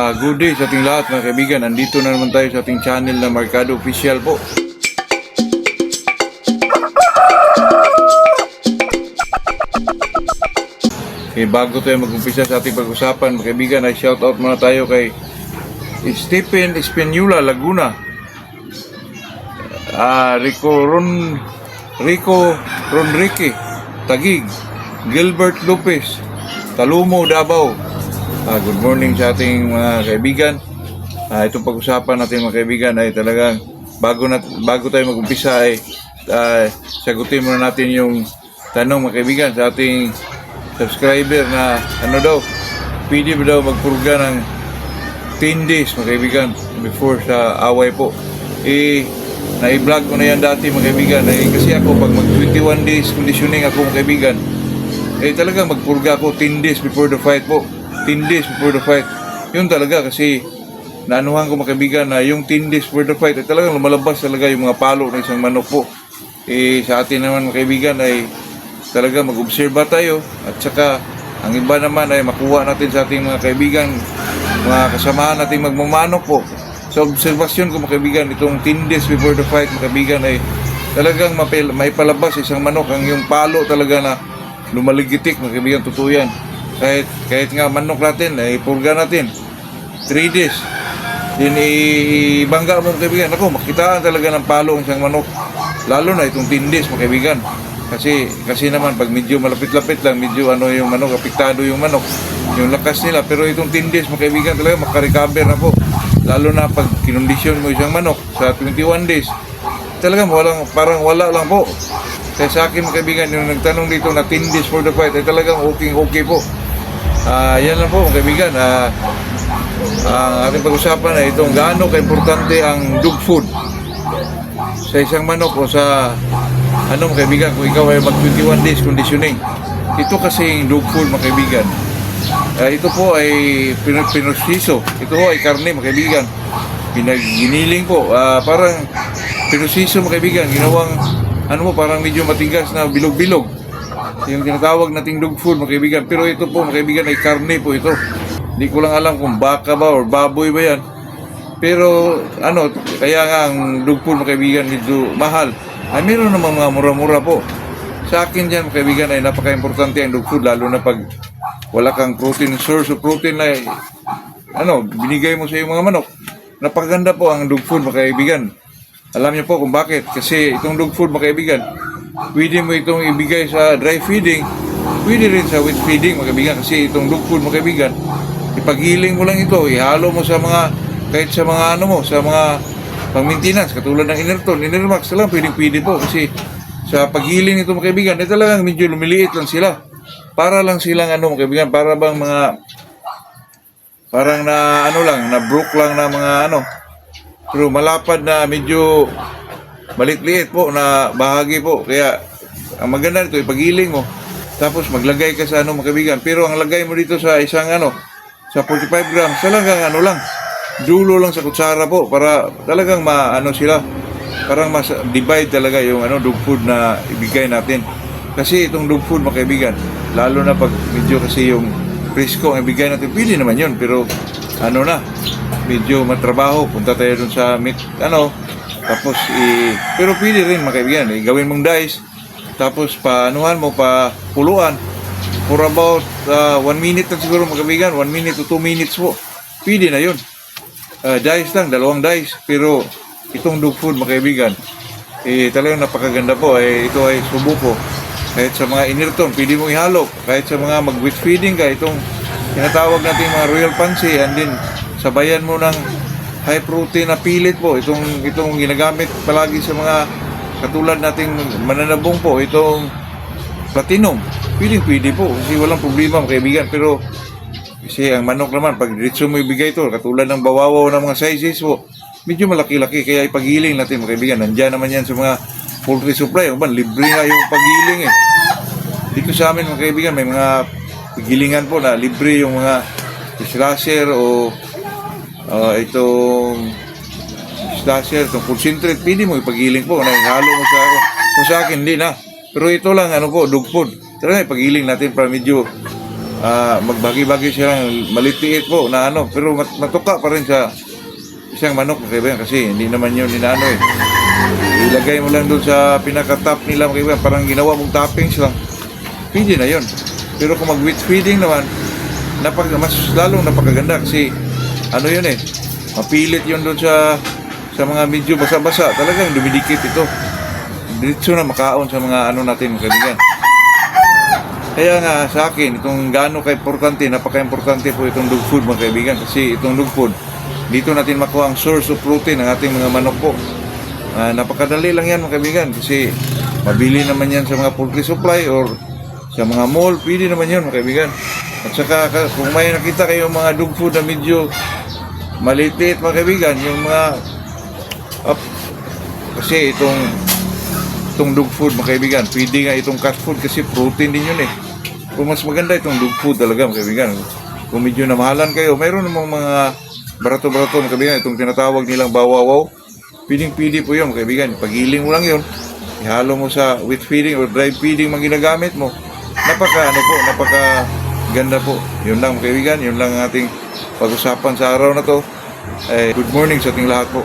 Good day sa ating lahat mga kaibigan. Andito na naman tayo sa ating channel na Markado Official po. Okay, bago tayo mag-umpisa sa ating pag-usapan mga kaibigan, ay shoutout muna tayo kay Stephen Espanola, Laguna, Rico Ronrique, Taguig, Gilbert Lopez, Talumo, Davao. Good morning sa ating mga kaibigan. Itong pag-usapan natin mga kaibigan ay talagang bago tayo mag-umpisa ay sagutin muna natin yung tanong mga kaibigan sa ating subscriber na pwede ba daw magpurga ng 10 days mga kaibigan before sa away po. Na-vlog ko na yan dati mga kaibigan. Kasi ako pag mag 21 days conditioning ako mga kaibigan, talagang magpurga ako 10 days before the fight po. 10 days before the fight. Yun talaga kasi naanuhan ko mga kaibigan na yung 10 days before the fight ay talagang lumalabas talaga yung mga palo ng isang manok po. Sa atin naman mga kaibigan ay talaga mag-obserba tayo at saka ang iba naman ay makuha natin sa ating mga kaibigan, mga kasamahan nating magmamanok po. Sa obserbasyon ko mga kaibigan, itong 10 days before the fight mga kaibigan ay talagang may palabas isang manok. Ang yung palo talaga na lumaligitik mga kaibigan, totoo yan. Kahit nga manok natin, purga natin 3 days, din ibangga mo mga kaibigan, ako makitaan talaga ng palo ang isang manok, lalo na itong 10 days mga kaibigan. Kasi naman pag medyo malapit-lapit lang, medyo yung manok, apektado yung manok, yung lakas nila. Pero itong 10 days mga kaibigan talaga makarecover na po, lalo na pag kinondisyon mo isang manok sa 21 days, talagang parang wala lang po. Kaya sa akin mga kaibigan, yung nagtanong dito na 10 days for the fight ay talagang okay po. Yan lang po mga kaibigan. Ang ating pag-usapan ay itong gaano ka-importante ang dog food sa isang manok o sa mga kaibigan kung ikaw ay mag 21 days conditioning. Ito kasi yung dog food mga kaibigan, ito po ay pinosiso. Ito po ay karne mga kaibigan, giniling po, parang pinosiso mga kaibigan, ginawang parang medyo matigas na bilog-bilog, yung tinatawag nating dog food mga kaibigan. Pero ito po mga kaibigan ay karne po ito. Hindi ko lang alam kung baka ba or baboy ba yan. Pero kaya nga ang dog food mga kaibigan medyo mahal. Ay meron namang mga mura-mura po. Sa akin dyan mga kaibigan ay napaka-importante ang dog food, lalo na pag wala kang protein source o protein na binigay mo sa iyong mga manok. Napakaganda po ang dog food mga kaibigan. Alam niyo po kung bakit? Kasi itong dog food mga kaibigan, pwede mo itong ibigay sa dry feeding, pwede rin sa wet feeding mga kaibigan. Kasi itong dog food mga kaibigan, ipaghiling mo lang ito, ihalo mo sa mga, kahit sa mga sa mga pang-maintenance, katulad ng Inerton, Inermax lang, pwede po. Kasi sa paghiling ito mga kaibigan, talagang medyo lumiliit lang sila. Para lang silang mga kaibigan, para bang mga, parang na na broke lang na mga pero malapad na medyo maliit-liit po na bahagi po. Kaya ang maganda nito ipagiling mo, tapos maglagay ka sa mga kaibigan. Pero ang lagay mo dito sa isang sa 45 grams, talagang lang dulo lang sa kutsara po, para talagang sila, parang mas divide talaga yung dog food na ibigay natin. Kasi itong dog food mga kaibigan, lalo na pag medyo kasi yung presko ang ibigay natin, pwede naman yun, pero medyo matrabaho, punta tayo dun sa meat, tapos pero pwede rin mga kaibigan, gawin mong dice, tapos paanuhan mo, pa puluan for about 1 minute lang siguro mga kaibigan, 1 minute to 2 minutes po, pwede na yun. Dice lang, 2 dice. Pero itong dog food mga kaibigan, talagang napakaganda po. Ito ay subo po. Kahit sa mga Inerton, pwede mo ihalo. Kahit sa mga mag-wet feeding ka, itong tinatawag natin mga Royal Pansy, and then sabayan mo ng high protein na pilit po. Itong ginagamit palagi sa mga katulad nating mananabong po, itong platinum. Pwede po. Kasi walang problema mga kaibigan. Pero kasi ang manok naman, pag diretso mo ibigay ito, katulad ng bawawaw ng mga sizes po, medyo malaki-laki. Kaya ipagiling natin mga kaibigan. Nandiyan naman yan sa mga poultry supply. Libre nga yung pagiling Dito sa amin mga kaibigan, may mga pagilingan po na libre yung mga slasher o itong slasher, itong concentrate. Pwede mo ipagiling po. Halo mo sa akin, hindi na. Pero ito lang, dog food. Talaga ipagiling natin para medyo magbagi-bagi siya ng malitiit po na ano, pero matuka pa rin sa isang manok mga kaibigan kasi hindi naman yun inaano eh. Ilagay mo lang doon sa pinaka-top nila mga kaibigan, parang ginawa mong toppings lang. Pwede na yun. Pero kung mag-wheat feeding naman, mas lalong napakaganda kasi ano yun eh, mapilit yun doon sa mga medyo basa-basa. Talagang dumidikit ito. Diretso na makaon sa mga ano natin mga kaibigan. Kaya nga sa akin, itong gaano ka-importante, napaka-importante po itong dog food mga kaibigan. Kasi itong dog food, dito natin makuha ang source of protein ng ating mga manok po. Napakadali lang yan mga kaibigan kasi mabili naman yan sa mga poultry supply or sa mga mall, pwede naman yan mga kaibigan. At saka kung may nakita kayo mga dog food na medyo maliit mga kaibigan, yung mga kasi itong dog food mga kaibigan, pwede nga itong cat food kasi protein din yun eh. Kung mas maganda itong dog food talaga mga kaibigan. Kung medyo namahalan kayo, mayroon namang mga barato-barato mga kaibigan, itong tinatawag nilang bawawaw. Pwede po yun mga kaibigan. Pagiling mo lang yun, ihalo mo sa wheat feeding or dry feeding mga ginagamit mo. Napaka ganda po. Yun lang mga kaibigan, yun lang ang ating pag-usapan sa araw na to. Good morning sa ating lahat po.